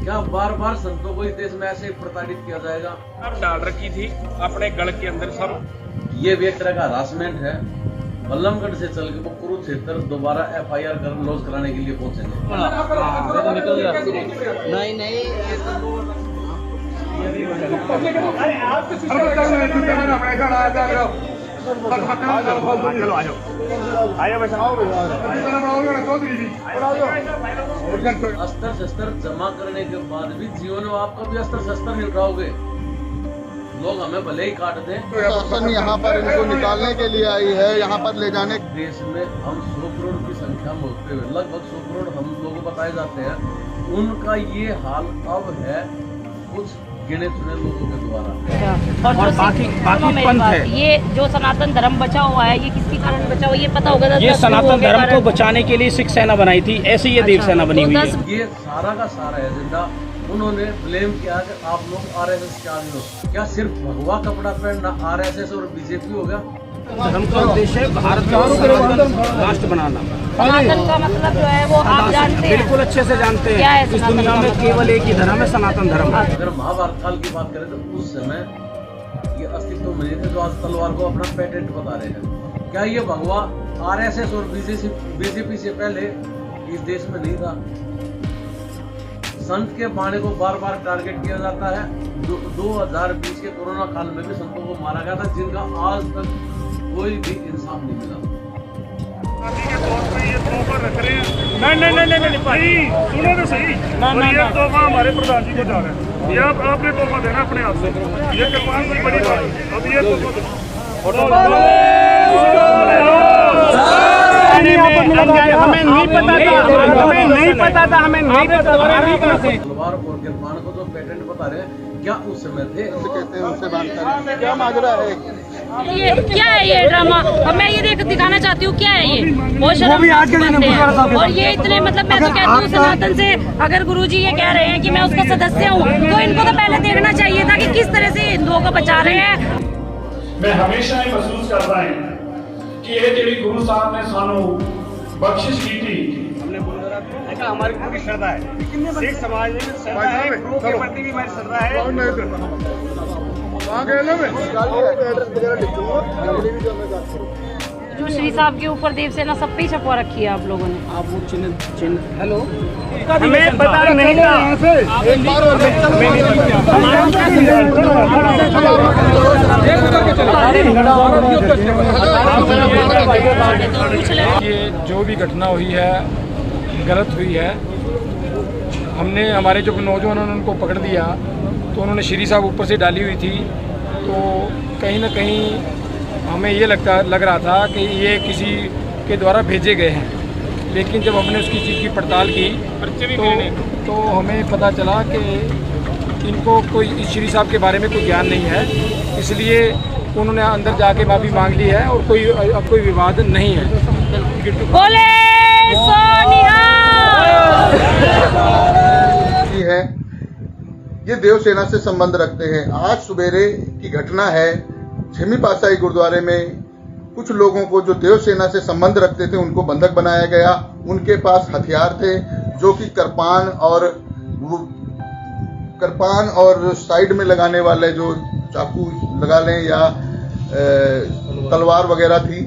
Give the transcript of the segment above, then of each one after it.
क्या बार बार संतों को इस देश में ऐसे प्रताड़ित किया जाएगा? डाल रखी थी अपने गल के अंदर सब। ये भी एक तरह का हरासमेंट है। बल्लमगढ़ से चल के वो कुरुक्षेत्र दोबारा FIR लॉन्च कराने के लिए पहुंचेंगे। नहीं अस्त्र शस्त्र जमा करने के बाद भी जीवन में आप कभी अस्त्र शस्त्र नहीं उठाओगे। लोग हमें भले ही काट दें। शासन यहाँ पर इनको निकालने के लिए आई है, यहाँ पर ले जाने। देश में हम 100 करोड़ की संख्या में होते हुए लगभग 100 करोड़ हम लोगों को बताए जाते हैं। उनका ये हाल अब है कुछ गिने चुने लोगों के द्वारा। और बाकी पंथ है। ये जो सनातन धर्म बचा हुआ है, ये किसके कारण बचा हुआ, ये पता होगा। ये सनातन धर्म को बचाने के लिए सिख सेना बनाई थी, ऐसे ये देव सेना बनी हुई है। ये सारा का सारा एजेंडा उन्होंने ब्लेम किया कि आप लोग RSS के आदमी हो। क्या सिर्फ भगवा कपड़ा पहनना RSS और BJP हो गया? धर्म का उद्देश्य है भारत का राष्ट्र बनाना। सनातन का मतलब जो है वो आप जानते हैं, बिल्कुल अच्छे से जानते क्या है हैं। इस दुनिया में केवल एक ही धर्म है, सनातन धर्म। अगर महाभारत काल की बात करें तो उस समय ये अस्तित्व में नहीं थे जो आज तलवार को अपना पेटेंट बता रहे हैं। क्या ये भगवा RSS और BJP से पहले इस देश में नहीं था? संत के बाणे को बार बार टारगेट किया जाता है। 2020 के कोरोना काल में भी संतों को मारा गया था, जिनका आज तक कोई भी इंसाफ नहीं मिला। नहीं भाई सुनो तो सही। ये तोहफा हमारे प्रधान जी को जा रहा है। ये आपने तोहफा देना अपने आप से। ये कृपान कोई बड़ी बात है। अब ये तोहफा हमें नहीं पता था। तलवार और कृपान को जो पेटेंट बता रहे हैं, क्या उस समय थे? कहते हैं उनसे बात करें, क्या माजरा है? ये क्या है ये ड्रामा? अब मैं ये दिखाना चाहती हूँ क्या है ये। बहुत शर्म करते हैं। और ये इतने मतलब मैं तो कहती हूँ सनातन से, अगर गुरुजी ये कह रहे हैं कि मैं उसका सदस्य हूँ, तो इनको तो पहले देखना चाहिए था कि किस तरह से हिंदुओं को बचा रहे हैं। मैं हमेशा ही महसूस करता है कि ये जेडी गुरु साहब ने सानू बख्शिश की थी। हमने देखा हमारी पूरी श्रद्धा है, सिख समाज में श्रद्धा है, गुरु के प्रति भी हमारी श्रद्धा है। जो श्री साहब के ऊपर देव सेना सब पे ही छपवा रखी है आप लोगों ने। आप वो चिन्ह हेलो हमें पता नहीं था। ये जो भी घटना हुई है गलत हुई है। हमने हमारे जो नौजवानों ने उनको पकड़ लिया तो उन्होंने श्री साहब ऊपर से डाली हुई थी, तो कहीं ना कहीं हमें ये लग रहा था कि ये किसी के द्वारा भेजे गए हैं। लेकिन जब हमने उसकी चीज़ की पड़ताल की तो हमें पता चला कि इनको कोई श्री साहब के बारे में कोई ज्ञान नहीं है, इसलिए उन्होंने अंदर जाके माफ़ी मांग ली है और कोई विवाद नहीं है। बोले है ये देव सेना से संबंध रखते हैं। आज सवेरे की घटना है, झिमी पातशाही गुरुद्वारे में कुछ लोगों को जो देव सेना से संबंध रखते थे उनको बंधक बनाया गया। उनके पास हथियार थे जो कि कृपान और साइड में लगाने वाले जो चाकू लगा लें या तलवार वगैरह थी।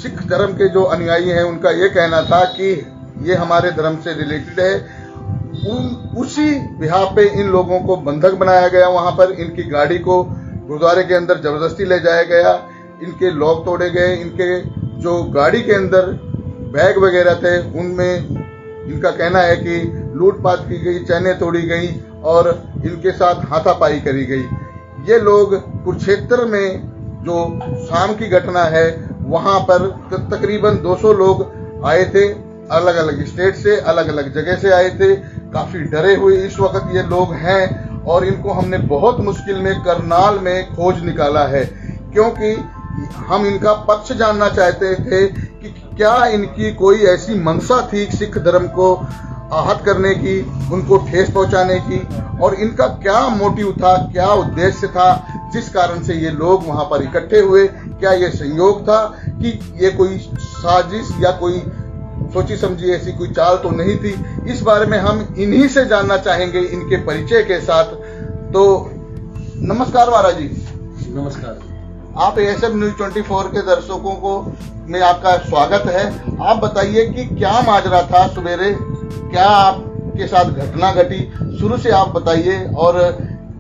सिख धर्म के जो अनुयायी हैं उनका ये कहना था कि ये हमारे धर्म से रिलेटेड है। उसी बिहार पे इन लोगों को बंधक बनाया गया। वहां पर इनकी गाड़ी को गुरुद्वारे के अंदर जबरदस्ती ले जाया गया, इनके लॉक तोड़े गए, इनके जो गाड़ी के अंदर बैग वगैरह थे उनमें इनका कहना है कि लूटपाट की गई, चैनें तोड़ी गई और इनके साथ हाथापाई करी गई। ये लोग कुरुक्षेत्र में जो शाम की घटना है वहां पर तकरीबन 200 लोग आए थे, अलग अलग स्टेट से, अलग अलग जगह से आए थे। काफी डरे हुए इस वक्त ये लोग हैं और इनको हमने बहुत मुश्किल में करनाल में खोज निकाला है, क्योंकि हम इनका पक्ष जानना चाहते थे कि क्या इनकी कोई ऐसी मंशा थी सिख धर्म को आहत करने की, उनको ठेस पहुंचाने की, और इनका क्या मोटिव था, क्या उद्देश्य था जिस कारण से ये लोग वहां पर इकट्ठे हुए। क्या ये संयोग था कि ये कोई साजिश या कोई सोची समझी ऐसी कोई चाल तो नहीं थी। इस बारे में हम इन्हीं से जानना चाहेंगे, इनके परिचय के साथ। तो नमस्कार महाराज जी। नमस्कार। आप ASM न्यूज 24 के दर्शकों को में आपका स्वागत है। आप बताइए कि क्या माजरा था सवेरे, क्या आपके साथ घटना घटी, शुरू से आप बताइए, और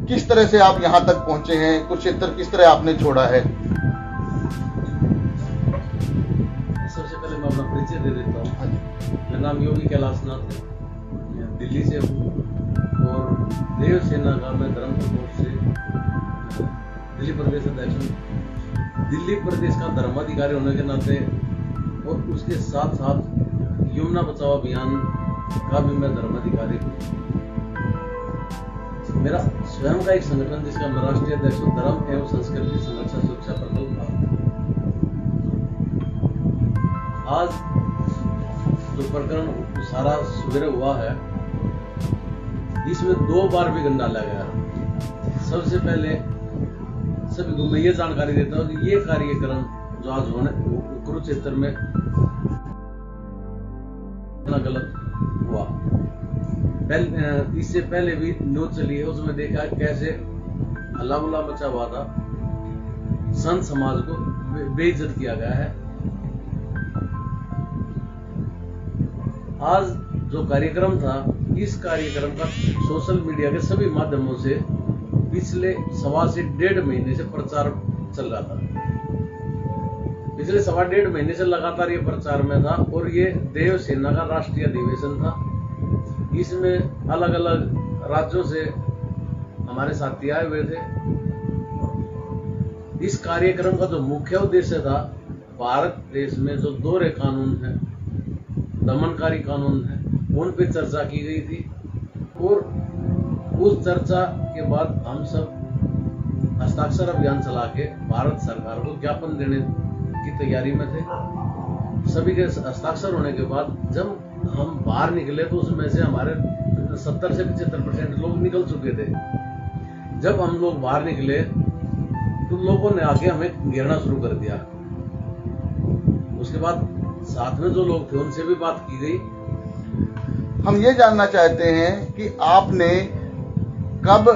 किस तरह से आप यहाँ तक पहुंचे हैं, कुरुक्षेत्र किस तरह आपने छोड़ा है। सबसे पहले मैं अपना परिचय दे देता हूँ। मेरा नाम योगी कैलाशनाथ है, मैं दिल्ली से हूँ और देव सेना का मैं धर्मपुर कोर्ट से दिल्ली प्रदेश अध्यक्ष हूँ। दिल्ली प्रदेश का धर्माधिकारी होने के नाते और उसके साथ साथ यमुना बचाओ अभियान का भी मैं धर्माधिकारी हूँ। मेरा स्वयं का एक संगठन जिसका मैं राष्ट्रीय अध्यक्ष हूँ, धर्म एवं संस्कृति संरक्षण सुरक्षा प्रकल्प। आज जो प्रकरण सारा सवेरे हुआ है, इसमें 2 बार भी गन डाला गया। सबसे पहले सभी को मैं ये जानकारी देता हूँ कि ये कार्यक्रम जो आज होने कुरुक्षेत्र में गलत हुआ। इससे पहले भी न्यूज चली है, उसमें देखा कैसे हल्ला गुल्ला मचा हुआ था, संत समाज को बेइज्जत किया गया है। आज जो कार्यक्रम था, इस कार्यक्रम का सोशल मीडिया के सभी माध्यमों से पिछले 1.25 से 1.5 महीने से प्रचार चल रहा था। पिछले 1.5 महीने से लगातार ये प्रचार में था और ये देव सेना का राष्ट्रीय अधिवेशन था। इसमें अलग अलग राज्यों से हमारे साथी आए हुए थे। इस कार्यक्रम का जो मुख्य उद्देश्य था, भारत देश में जो दोहरे कानून है, दमनकारी कानून है, उन पे चर्चा की गई थी और उस चर्चा के बाद हम सब हस्ताक्षर अभियान चला के भारत सरकार को ज्ञापन देने की तैयारी में थे। सभी के हस्ताक्षर होने के बाद जब हम बाहर निकले तो उसमें से हमारे 70 से 75% लोग निकल चुके थे। जब हम लोग बाहर निकले तो लोगों ने आके हमें घेरना शुरू कर दिया। उसके बाद साथ में जो लोग थे उनसे भी बात की गई। हम ये जानना चाहते हैं कि आपने कब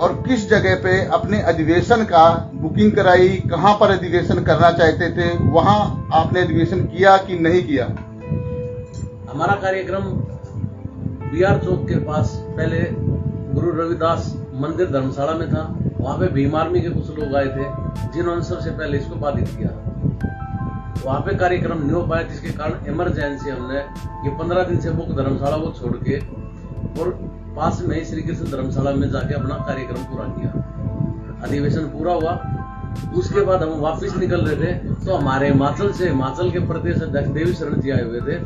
और किस जगह पे अपने अधिवेशन का बुकिंग कराई, कहां पर अधिवेशन करना चाहते थे, वहां आपने अधिवेशन किया कि नहीं किया। हमारा कार्यक्रम BR चौक के पास पहले गुरु रविदास मंदिर धर्मशाला में था। वहां पे भीम आर्मी के कुछ लोग आए थे जिन्होंने सबसे पहले इसको बाधित किया। वहां पे कार्यक्रम नहीं हो पाया, जिसके कारण इमरजेंसी हमने ये 15 दिन से बुक धर्मशाला को छोड़ के और पास में ही श्री कृष्ण धर्मशाला में जाके अपना कार्यक्रम पूरा किया। अधिवेशन पूरा हुआ, उसके बाद हम वापस निकल रहे थे तो हमारे हिमाचल के प्रदेश अध्यक्ष देवी शरण जी आए हुए थे,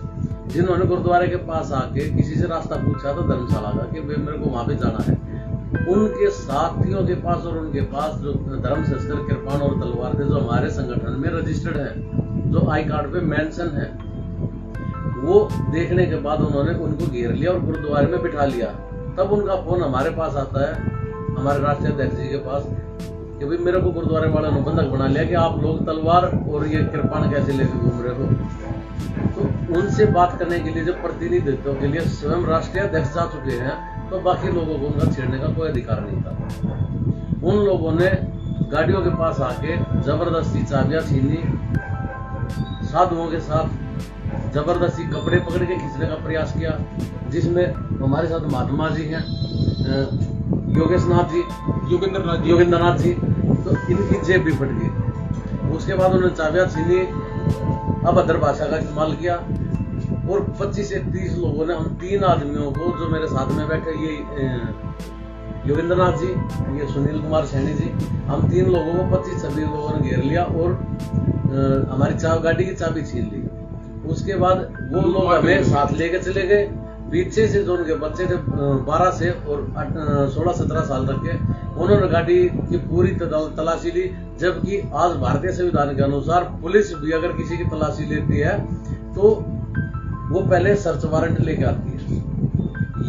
जिन्होंने गुरुद्वारे के पास आके किसी से रास्ता पूछा था धर्मशाला का कि मेरे को वहां पे जाना है। उनके साथियों के पास और उनके पास जो धर्म शस्त्र, कृपाण और तलवार थे, जो हमारे संगठन में रजिस्टर्ड है, जो आई कार्ड पे मेंशन है, वो देखने के बाद उन्होंने उनको घेर लिया और गुरुद्वारे में बिठा लिया। तब उनका फोन हमारे पास आता है, हमारे राष्ट्रीय अध्यक्ष जी के पास, कि भाई मेरे को गुरुद्वारे वालों ने बंधक बना लिया कि आप लोग तलवार और ये कृपाण कैसे लेके घूम रहे हो। तो उनसे बात करने के लिए, जब प्रतिनिधित्व के लिए स्वयं राष्ट्रीय अध्यक्ष जा चुके हैं, तो बाकी लोगों को उनका छेड़ने का कोई अधिकार नहीं था। उन लोगों ने गाड़ियों के पास आके जबरदस्ती चाबियां छीनी, साधुओं के साथ जबरदस्ती कपड़े पकड़ के खींचने का प्रयास किया, जिसमें हमारे साथ महात्मा जी हैं, योगेंद्र नाथ जी, तो इनकी जेब भी फट गई। उसके बाद उन्होंने चाबियां छीनी, अभद्र भाषा का इस्तेमाल किया और 25 से 30 लोगों ने, हम 3 आदमियों को जो मेरे साथ में बैठे, ये योगेंद्र नाथ जी, ये सुनील कुमार सैनी जी, हम 3 लोगों को 25-26 लोगों ने घेर लिया और हमारी गाड़ी की चाबी छीन ली। उसके बाद वो लोग हमें साथ लेके चले गए। पीछे से जो उनके बच्चे थे 12 से और 16-17 साल तक के, उन्होंने गाड़ी की पूरी तलाशी ली। जबकि आज भारतीय संविधान के अनुसार पुलिस भी अगर किसी की तलाशी लेती है तो वो पहले सर्च वारंट लेके आती है,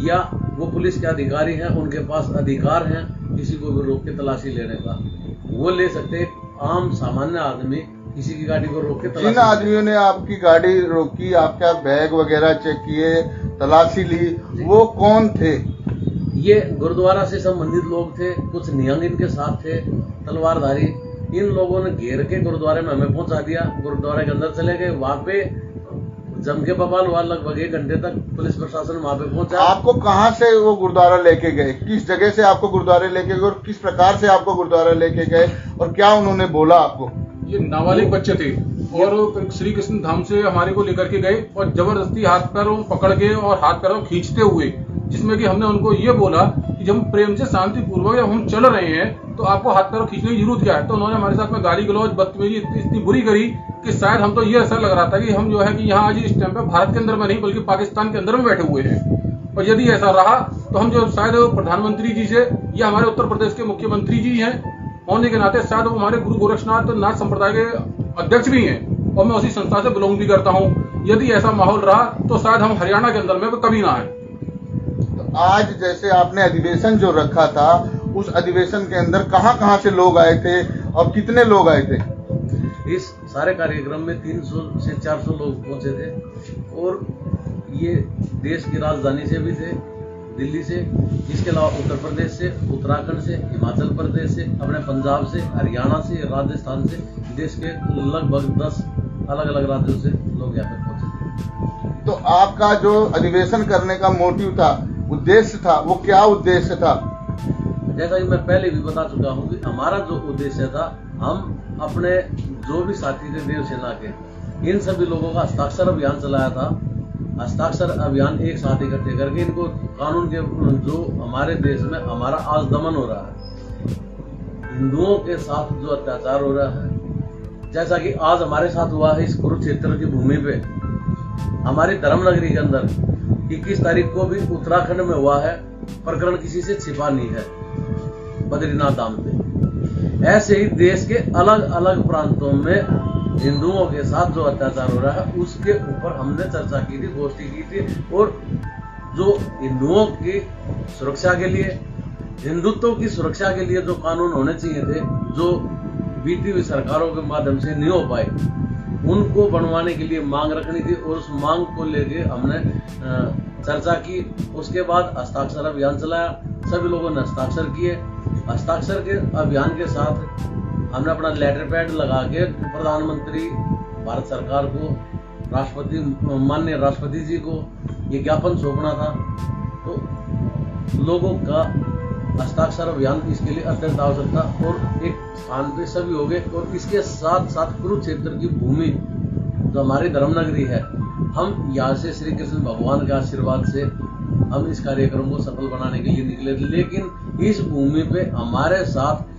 या वो पुलिस के अधिकारी हैं, उनके पास अधिकार हैं किसी को भी रोक के तलाशी लेने का। वो ले सकते। आम सामान्य आदमी किसी की गाड़ी को रोक के जिन तलाशी आदमियों ने आपकी गाड़ी रोकी, आपका बैग वगैरह चेक किए, तलाशी ली, वो कौन थे? ये गुरुद्वारा से संबंधित लोग थे, कुछ निहंग इनके साथ थे, तलवारधारी। इन लोगों ने घेर के गुरुद्वारे में हमें पहुंचा दिया। गुरुद्वारे के अंदर चले गए, वहां पे जम के बवाल हुआ। लगभग 1 घंटे तक पुलिस प्रशासन वहां पे पहुंचा। आपको कहाँ से वो गुरुद्वारा लेके गए? किस जगह से आपको गुरुद्वारे लेके गए और किस प्रकार से आपको गुरुद्वारा लेके गए और क्या उन्होंने बोला आपको? ये नाबालिग बच्चे थे और श्री कृष्ण धाम से हमारे को लेकर के गए और जबरदस्ती हाथ पैरों पकड़ के और हाथ पैरों खींचते हुए, जिसमें कि हमने उनको ये बोला कि जब प्रेम से शांति पूर्वक जब हम चल रहे हैं तो आपको हाथ पैरों खींचने की जरूरत क्या है। तो उन्होंने हमारे साथ में गाली गलौज बदतमीजी इतनी बुरी करी कि शायद हम तो ये ऐसा लग रहा था कि हम जो है कि यहाँ आज इस टाइम पे भारत के अंदर में नहीं बल्कि पाकिस्तान के अंदर में बैठे हुए हैं। और यदि ऐसा रहा तो हम जो शायद प्रधानमंत्री जी से या हमारे उत्तर प्रदेश के मुख्यमंत्री जी हैं होने के नाते शायद वो हमारे गुरु गोरक्षनाथ संप्रदाय के अध्यक्ष भी हैं और मैं उसी संस्था से बिलोंग भी करता हूँ। यदि ऐसा माहौल रहा तो शायद हम हरियाणा के अंदर में कभी ना आए। तो आज जैसे आपने अधिवेशन जो रखा था, उस अधिवेशन के अंदर कहाँ से लोग आए थे और कितने लोग आए थे? इस सारे कार्यक्रम में 300 से 400 लोग पहुंचे थे और ये देश की राजधानी से भी थे, दिल्ली से, इसके अलावा उत्तर प्रदेश से, उत्तराखंड से, हिमाचल प्रदेश से, अपने पंजाब से, हरियाणा से, राजस्थान से, देश के लगभग 10 अलग अलग राज्यों से लोग यहाँ पे पहुंचे थे। तो आपका जो अधिवेशन करने का मोटिव था, उद्देश्य था, वो क्या उद्देश्य था? जैसा कि मैं पहले भी बता चुका हूँ कि हमारा जो उद्देश्य था, हम अपने जो भी साथी थे देव सेना के, इन सभी लोगों का हस्ताक्षर अभियान चलाया था। हस्ताक्षर अभियान एक साथ इकट्ठे करके इनको कानून के जो हमारे देश में हमारा आज दमन हो रहा है, हिंदुओं के साथ जो अत्याचार हो रहा है, जैसा कि आज हमारे साथ हुआ है इस कुरुक्षेत्र की भूमि पे, हमारी धर्मनगरी के अंदर 21 तारीख को भी उत्तराखंड में हुआ है। प्रकरण किसी से छिपा नहीं है, बद्रीनाथ धाम पे। ऐसे ही देश के अलग अलग प्रांतों में हिंदुओं के साथ जो अत्याचार हो रहा है उसके ऊपर हमने चर्चा की थी, गोष्ठी की थी। और जो हिंदुओं की सुरक्षा के लिए, हिंदुत्व की सुरक्षा के लिए जो कानून होने चाहिए थे, जो बीती हुई सरकारों के माध्यम से नहीं हो पाए, उनको बनवाने के लिए मांग रखनी थी और उस मांग को लेके हमने चर्चा की। उसके बाद हस्ताक्षर अभियान चलाया, सभी लोगों ने हस्ताक्षर किए। हस्ताक्षर के अभियान के साथ हमने अपना लेटर पैड लगा के प्रधानमंत्री भारत सरकार को, राष्ट्रपति, माननीय राष्ट्रपति जी को ये ज्ञापन सौंपना था। तो लोगों का हस्ताक्षर अभियान इसके लिए अत्यंत आवश्यक था और एक स्थान पे सभी हो गए। और इसके साथ साथ कुरुक्षेत्र की भूमि जो हमारी धर्मनगरी है, हम यहाँ से श्री कृष्ण भगवान के आशीर्वाद से हम इस कार्यक्रम को सफल बनाने के लिए निकले थे। लेकिन इस भूमि पे हमारे साथ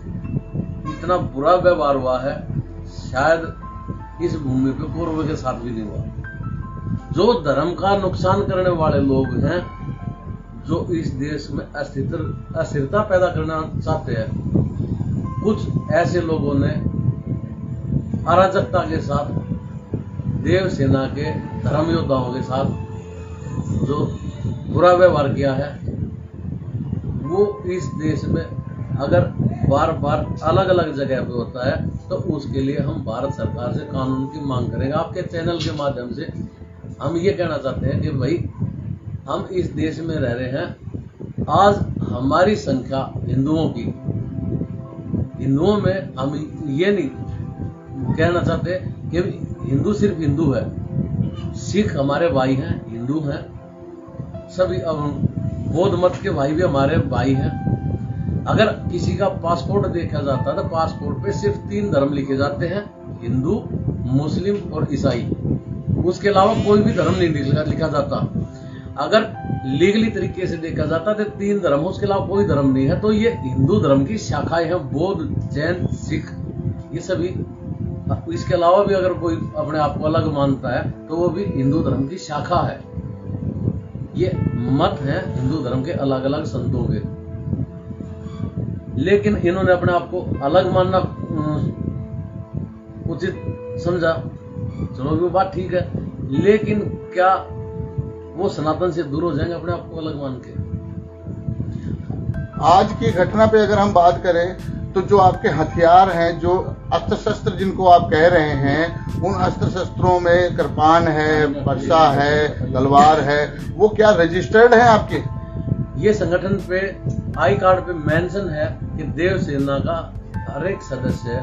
इतना बुरा व्यवहार हुआ है, शायद इस भूमि पे पूर्व के साथ भी नहीं हुआ। जो धर्म का नुकसान करने वाले लोग हैं, जो इस देश में अस्थिरता पैदा करना चाहते हैं, कुछ ऐसे लोगों ने अराजकता के साथ देव सेना के धर्म योद्धाओं के साथ जो बुरा व्यवहार किया है, वो इस देश में अगर बार बार अलग अलग जगह पे होता है तो उसके लिए हम भारत सरकार से कानून की मांग करेंगे। आपके चैनल के माध्यम से हम ये कहना चाहते हैं कि भाई, हम इस देश में रह रहे हैं। आज हमारी संख्या हिंदुओं में हम ये नहीं कहना चाहते कि हिंदू सिर्फ हिंदू है। सिख हमारे भाई हैं, हिंदू हैं, सभी बौद्ध मत के भाई भी हमारे भाई हैं। अगर किसी का पासपोर्ट देखा जाता है तो पासपोर्ट पे सिर्फ 3 धर्म लिखे जाते हैं, हिंदू, मुस्लिम और ईसाई। उसके अलावा कोई भी धर्म नहीं लिखा जाता। अगर लीगली तरीके से देखा जाता तो 3 धर्म, उसके अलावा कोई धर्म नहीं है। तो ये हिंदू धर्म की शाखाएं हैं, बौद्ध, जैन, सिख, ये सभी। इसके अलावा भी अगर कोई अपने आप को अलग मानता है तो वो भी हिंदू धर्म की शाखा है। ये मत है हिंदू धर्म के अलग अलग संतों के। लेकिन इन्होंने अपने आप को अलग मानना उचित समझा, चलो वो बात ठीक है, लेकिन क्या वो सनातन से दूर हो जाएंगे अपने आप को अलग मान के? आज की घटना पे अगर हम बात करें तो जो आपके हथियार हैं, जो अस्त्र शस्त्र जिनको आप कह रहे हैं, उन अस्त्र शस्त्रों में कृपान है, फरसा है, तलवार है, वो क्या रजिस्टर्ड है आपके? ये संगठन पे आई कार्ड पे मेंशन है कि देव सेना का हर एक सदस्य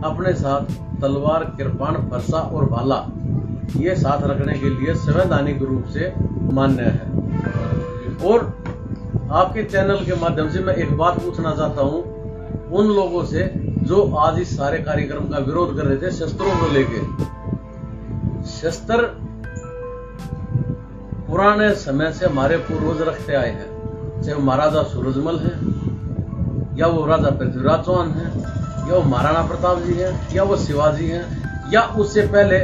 अपने साथ तलवार, कृपान, फरसा और भाला ये साथ रखने के लिए संवैधानिक रूप से मान्य है। और आपके चैनल के माध्यम से मैं एक बात पूछना चाहता हूं उन लोगों से जो आज इस सारे कार्यक्रम का विरोध कर रहे थे शस्त्रों को लेके। शस्त्र पुराने समय से हमारे पूर्वज रखते आए हैं, चाहे वो महाराजा सूरजमल है, या वो राजा पृथ्वीराज चौहान है, या वो महाराणा प्रताप जी है, या वो शिवाजी है, या उससे पहले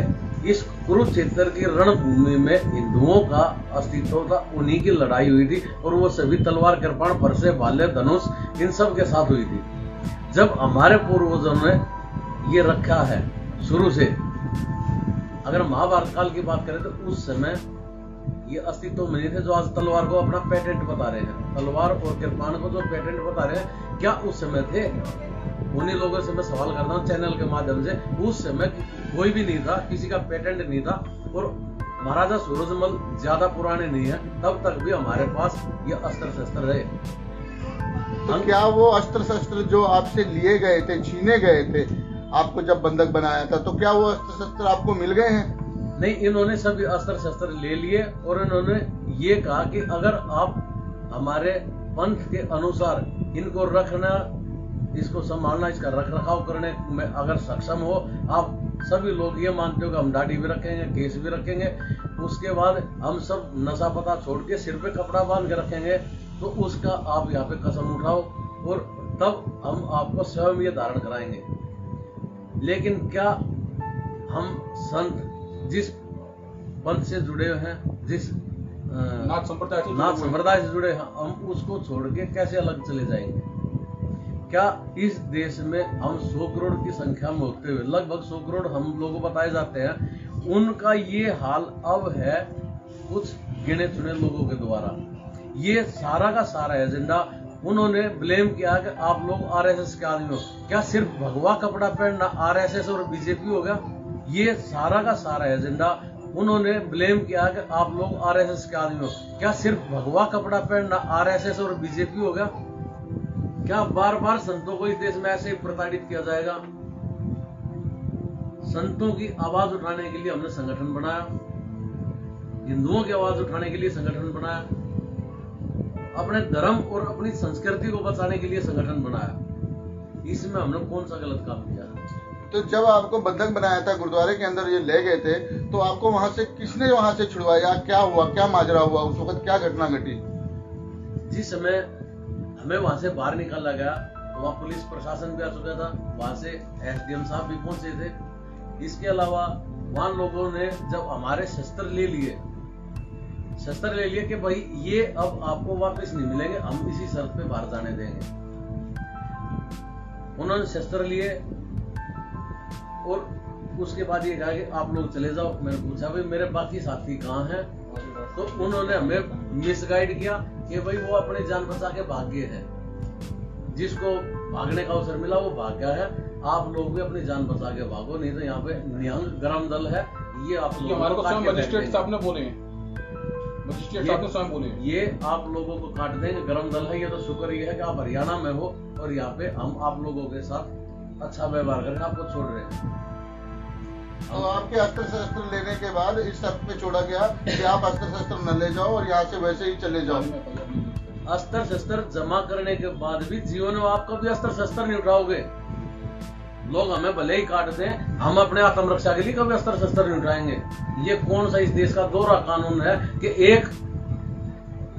इस कुरुक्षेत्र की रणभूमि में हिंदुओं का अस्तित्व था, उन्हीं की लड़ाई हुई थी और वो सभी तलवार, कृपाण, फरसे, भाले, धनुष इन सब के साथ हुई थी। जब हमारे पूर्वजों ने ये रखा है शुरू से, अगर महाभारत काल की बात करें तो उस समय ये अस्तित्व में नहीं थे जो आज तलवार को अपना पेटेंट बता रहे हैं। तलवार और कृपाण को जो पेटेंट बता रहे हैं, क्या उस समय थे? उन्हीं लोगों से मैं सवाल करता हूँ चैनल के माध्यम से, उस समय कोई भी नहीं था, किसी का पेटेंट नहीं था और महाराजा सूरजमल ज्यादा पुराने नहीं है, तब तक भी हमारे पास ये अस्त्र शस्त्र रहे। तो क्या वो अस्त्र शस्त्र जो आपसे लिए गए थे, छीने गए थे, आपको जब बंधक बनाया था, तो क्या वो अस्त्र शस्त्र आपको मिल गए हैं? नहीं, इन्होंने सभी अस्त्र शस्त्र ले लिए और इन्होंने ये कहा कि अगर आप हमारे पंथ के अनुसार इनको रखना, इसको संभालना, इसका रख रखाव करने में अगर सक्षम हो, आप सभी लोग ये मानते हो कि हम दाढ़ी भी रखेंगे, केस भी रखेंगे, उसके बाद हम सब नशा पता छोड़ के सिर पे कपड़ा बांध के रखेंगे, तो उसका आप यहाँ पे कसम उठाओ और तब हम आपको स्वयं ये धारण कराएंगे। लेकिन क्या हम संत जिस पंथ से जुड़े हुए हैं, जिस नाथ संप्रदाय से जुड़े हैं, हम उसको छोड़ के कैसे अलग चले जाएंगे? क्या इस देश में हम 100 करोड़ की संख्या में होते हुए, लगभग 100 करोड़ हम लोगों को बताए जाते हैं, उनका ये हाल अब है कुछ गिने चुने लोगों के द्वारा। ये सारा का सारा एजेंडा उन्होंने ब्लेम किया कि आप लोग आरएसएस के आदमी हो। क्या सिर्फ भगवा कपड़ा पहनना आरएसएस और बीजेपी हो गया? ये सारा का सारा एजेंडा उन्होंने ब्लेम किया कि आप लोग आरएसएस के आदमी हो। क्या सिर्फ भगवा कपड़ा पहनना आरएसएस और बीजेपी हो गया? क्या बार बार संतों को इस देश में ऐसे ही प्रताड़ित किया जाएगा? संतों की आवाज उठाने के लिए हमने संगठन बनाया, हिंदुओं की आवाज उठाने के लिए संगठन बनाया, अपने धर्म और अपनी संस्कृति को बचाने के लिए संगठन बनाया। इसमें हमने कौन सा गलत काम किया? तो जब आपको बंधक बनाया था, गुरुद्वारे के अंदर ये ले गए थे, तो आपको वहां से किसने वहां से छुड़वाया? क्या हुआ, क्या माजरा हुआ उस वक्त, क्या घटना घटी? जिस समय हमें वहां से बाहर निकाला गया तो वहां पुलिस प्रशासन भी आ चुका था, वहां से एसडीएम साहब भी पहुंचे थे। इसके अलावा वहां लोगों ने जब हमारे शस्त्र ले लिए कि भाई ये अब आपको वापस नहीं मिलेंगे, हम इसी शर्त पे बाहर जाने देंगे। उन्होंने शस्त्र लिए और उसके बाद ये कहा कि आप लोग चले जाओ। मैंने पूछा भाई मेरे बाकी साथी कहाँ हैं? तो उन्होंने हमें मिसगाइड किया कि भाई वो अपनी जान बचा के भाग गए हैं, जिसको भागने का अवसर मिला वो भाग गया है। आप लोग भी अपनी जान बचा के भागो, नहीं तो यहाँ पे निहंग गरम दल है, ये आप लोग हमारे को स्वयं मजिस्ट्रेट साहब ने बोले हैं, मजिस्ट्रेट साहब ने स्वयं बोले हैं, ये आप लोगों को काट देंगे, गरम दल है। ये तो शुक्र ये है कि आप हरियाणा में हो और यहाँ पे हम आप लोगों के साथ अच्छा व्यवहार करके आपको छोड़ रहे हैं। तो आपके अस्त्र शस्त्र लेने के बाद इस शर्त पे छोड़ा गया कि आप अस्त्र शस्त्र न ले जाओ और यहाँ से वैसे ही चले जाओ। अस्त्र शस्त्र जमा करने के बाद भी जीवन में आप कभी अस्त्र शस्त्र नहीं उठाओगे। लोग हमें भले ही काट दें, हम अपने आत्मरक्षा के लिए कभी अस्त्र शस्त्र नहीं उठाएंगे। ये कौन सा इस देश का दोहरा कानून है कि एक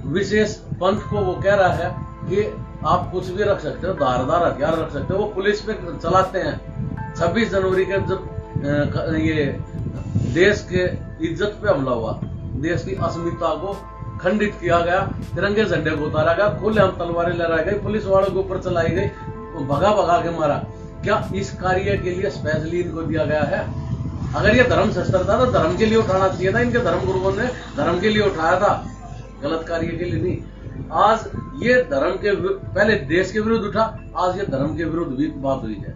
विशेष पंथ को वो कह रहा है कि आप कुछ भी रख सकते हो, धारदार हथियार रख सकते हो, वो पुलिस पे चलाते हैं। 26 जनवरी के जब ये देश के इज्जत पे हमला हुआ, देश की अस्मिता को खंडित किया गया, तिरंगे झंडे को उतारा गया, खुलेआम तलवारें लहराई गई, पुलिस वालों के ऊपर चलाई गई, भगा भगा के मारा। क्या इस कार्य के लिए स्पेशली इनको दिया गया है? अगर ये धर्म शस्त्र था तो धर्म के लिए उठाना चाहिए था, इनके धर्म गुरुओं ने धर्म के लिए उठाया था, गलत कार्य के लिए नहीं। आज ये धर्म के पहले देश के विरुद्ध उठा, आज ये धर्म के विरुद्ध भी बात हुई है।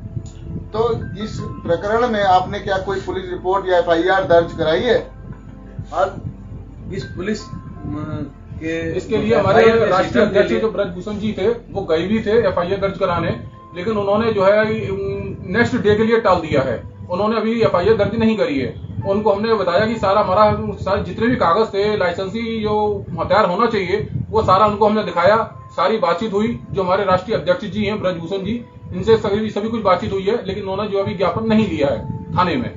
तो इस प्रकरण में आपने क्या कोई पुलिस रिपोर्ट या FIR दर्ज कराई है? आज इस पुलिस के इसके लिए हमारे राष्ट्रीय अध्यक्ष जो ब्रजभूषण जी थे वो गए भी थे FIR दर्ज कराने, लेकिन उन्होंने जो है नेक्स्ट डे के लिए टाल दिया है। उन्होंने अभी FIR दर्ज नहीं करी है। उनको हमने बताया कि सारे जितने भी कागज थे, लाइसेंसी जो हथियार होना चाहिए, वो सारा उनको हमने दिखाया। सारी बातचीत हुई, जो हमारे राष्ट्रीय अध्यक्ष जी हैं ब्रजभूषण जी, इनसे सभी कुछ बातचीत हुई है, लेकिन उन्होंने जो अभी ज्ञापन नहीं दिया है थाने में।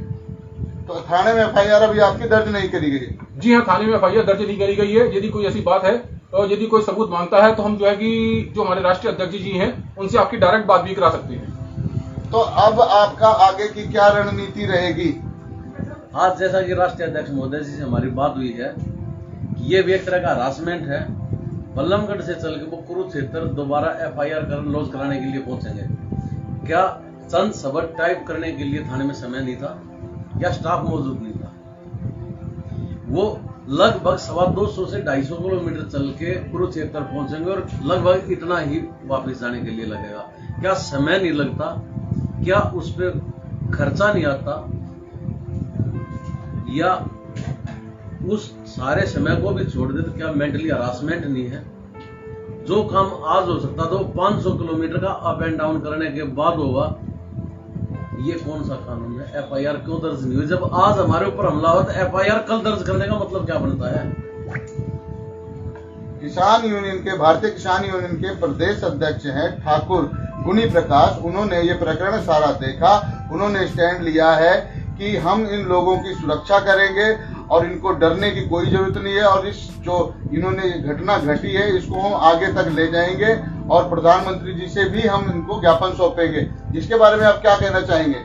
तो थाने में FIR अभी आपकी दर्ज नहीं करी गई? जी हाँ, थाने में FIR दर्ज नहीं करी गई है। यदि कोई ऐसी बात है और यदि कोई सबूत मांगता है तो हम जो है कि जो हमारे राष्ट्रीय अध्यक्ष जी हैं उनसे आपकी डायरेक्ट बात भी करा सकते हैं। तो अब आपका आगे की क्या रणनीति रहेगी? आज जैसा कि राष्ट्रीय अध्यक्ष महोदय जी से हमारी बात हुई है कि ये भी एक तरह का हरासमेंट है, बल्लमगढ़ से चल के वो कुरुक्षेत्र दोबारा FIR लॉन्च कराने के लिए पहुंचेंगे। क्या चंद शब्द टाइप करने के लिए थाने में समय नहीं था या स्टाफ मौजूद नहीं था? वो लगभग 250 से 250 किलोमीटर चल के कुरुक्षेत्र पहुंचेंगे और लगभग इतना ही वापस जाने के लिए लगेगा। क्या समय नहीं लगता? क्या उस पर खर्चा नहीं आता? या उस सारे समय को भी छोड़ दे तो क्या मेंटली हरासमेंट नहीं है? जो काम आज हो सकता तो 500 किलोमीटर का अप एंड डाउन करने के बाद होगा। ये कौन सा कानून है? FIR क्यों दर्ज नहीं हुई? जब आज हमारे ऊपर हमला हो तो FIR कल दर्ज करने का मतलब क्या बनता है? किसान यूनियन के, भारतीय किसान यूनियन के प्रदेश अध्यक्ष हैं ठाकुर गुनी प्रकाश, उन्होंने ये प्रकरण सारा देखा। उन्होंने स्टैंड लिया है कि हम इन लोगों की सुरक्षा करेंगे और इनको डरने की कोई जरूरत नहीं है, और इस जो इन्होंने घटना घटी है इसको हम आगे तक ले जाएंगे और प्रधानमंत्री जी से भी हम इनको ज्ञापन सौंपेंगे। इसके बारे में आप क्या कहना चाहेंगे?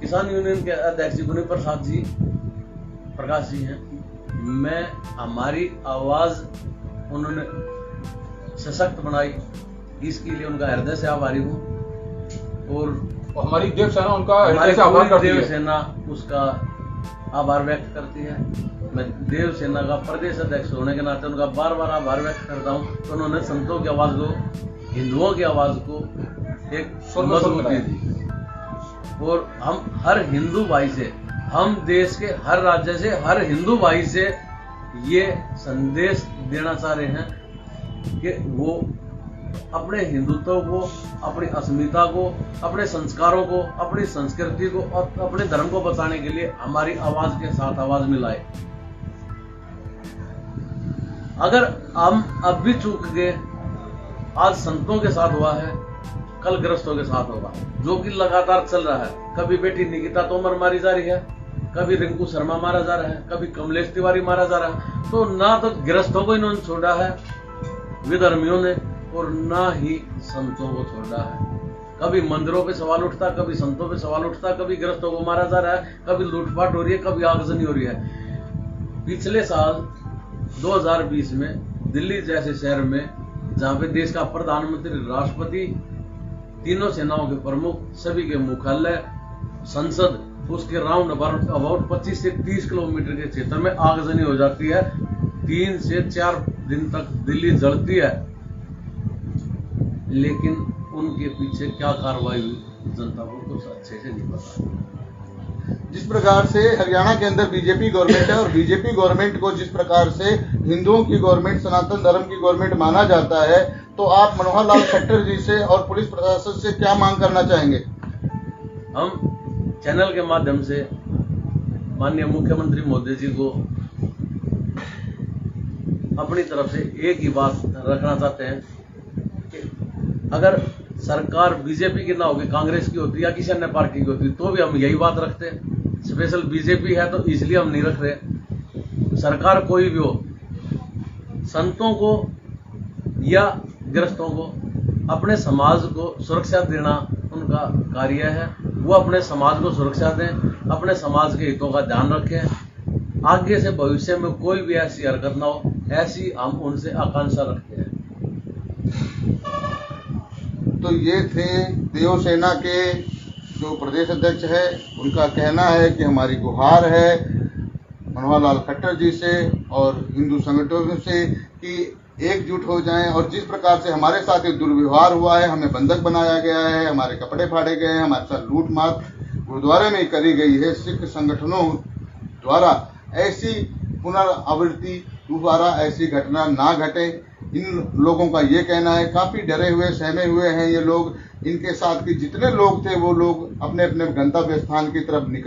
किसान यूनियन के अध्यक्ष गुनी प्रकाश जी हैं। मैं हमारी आवाज उन्होंने सशक्त बनाई, इसके लिए उनका हृदय से आभारी हूँ। और हमारी देव सेना उनका हमारी आभार करती देव है। सेना उसका आभार व्यक्त करती है। मैं देव सेना का प्रदेश अध्यक्ष होने के नाते उनका बार बार आभार व्यक्त करता हूँ। तो उन्होंने संतों की आवाज को, हिंदुओं की आवाज को एक मजबूती दी। और हम हर हिंदू भाई से, हम देश के हर राज्य से, हर हिंदू भाई से ये संदेश देना चाह रहे हैं कि वो अपने हिंदुत्व को, अपनी अस्मिता को, अपने संस्कारों को, अपनी संस्कृति को और अपने धर्म को बचाने के लिए हमारी आवाज के साथ आवाज मिलाए। अगर हम अब भी चूक गए, आज संतों के साथ हुआ है, कल ग्रस्तों के साथ होगा, जो कि लगातार चल रहा है। कभी बेटी निकिता तोमर मारी जा रही है, कभी रिंकू शर्मा मारा जा रहा है, कभी कमलेश तिवारी मारा जा रहा है। तो ना तो ग्रस्तों को इन्होंने छोड़ा है विधर्मियों ने, और ना ही संतों को छोड़ा है। कभी मंदिरों पे सवाल उठता, कभी संतों पे सवाल उठता, कभी ग्रस्तों को मारा जा रहा है, कभी लूटपाट हो रही है, कभी आगजनी हो रही है। पिछले साल 2020 में दिल्ली जैसे शहर में, जहां पे देश का प्रधानमंत्री, राष्ट्रपति, तीनों सेनाओं के प्रमुख, सभी के मुख्यालय, संसद, उसके राउंड अबाउट 25 से 30 किलोमीटर के क्षेत्र में आगजनी हो जाती है। 3 से 4 दिन तक दिल्ली जलती है, लेकिन उनके पीछे क्या कार्रवाई हुई जनता को कुछ अच्छे से नहीं पता। जिस प्रकार से हरियाणा के अंदर बीजेपी गवर्नमेंट है और बीजेपी गवर्नमेंट को जिस प्रकार से हिंदुओं की गवर्नमेंट, सनातन धर्म की गवर्नमेंट माना जाता है, तो आप मनोहर लाल खट्टर जी से और पुलिस प्रशासन से क्या मांग करना चाहेंगे? हम चैनल के माध्यम से माननीय मुख्यमंत्री महोदय जी को अपनी तरफ से एक ही बात रखना चाहते हैं कि अगर सरकार बीजेपी की ना होगी, कांग्रेस की होती या किसी अन्य पार्टी की होती, तो भी हम यही बात रखते हैं। स्पेशल बीजेपी है तो इसलिए हम नहीं रख रहे। सरकार कोई भी हो, संतों को या ग्रस्तों को, अपने समाज को सुरक्षा देना उनका कार्य है। वो अपने समाज को सुरक्षा दें, अपने समाज के हितों का ध्यान रखें। आगे से भविष्य में कोई भी ऐसी हरकत ना हो, ऐसी हम उनसे आकांक्षा रखते हैं। तो ये थे देव सेना के जो प्रदेश अध्यक्ष है, उनका कहना है कि हमारी गुहार है मनोहर लाल खट्टर जी से और हिंदू संगठनों से कि एकजुट हो जाएं और जिस प्रकार से हमारे साथ ये दुर्व्यवहार हुआ है, हमें बंधक बनाया गया है, हमारे कपड़े फाड़े गए हैं, हमारे साथ लूट मार गुरुद्वारे में करी गई है, सिख संगठनों द्वारा ऐसी पुनरावृत्ति दोबारा ऐसी घटना ना घटे, इन लोगों का ये कहना है। काफी डरे हुए सहमे हुए हैं ये लोग। इनके साथ के जितने लोग थे वो लोग अपने अपने गंतव्य स्थान की तरफ निकल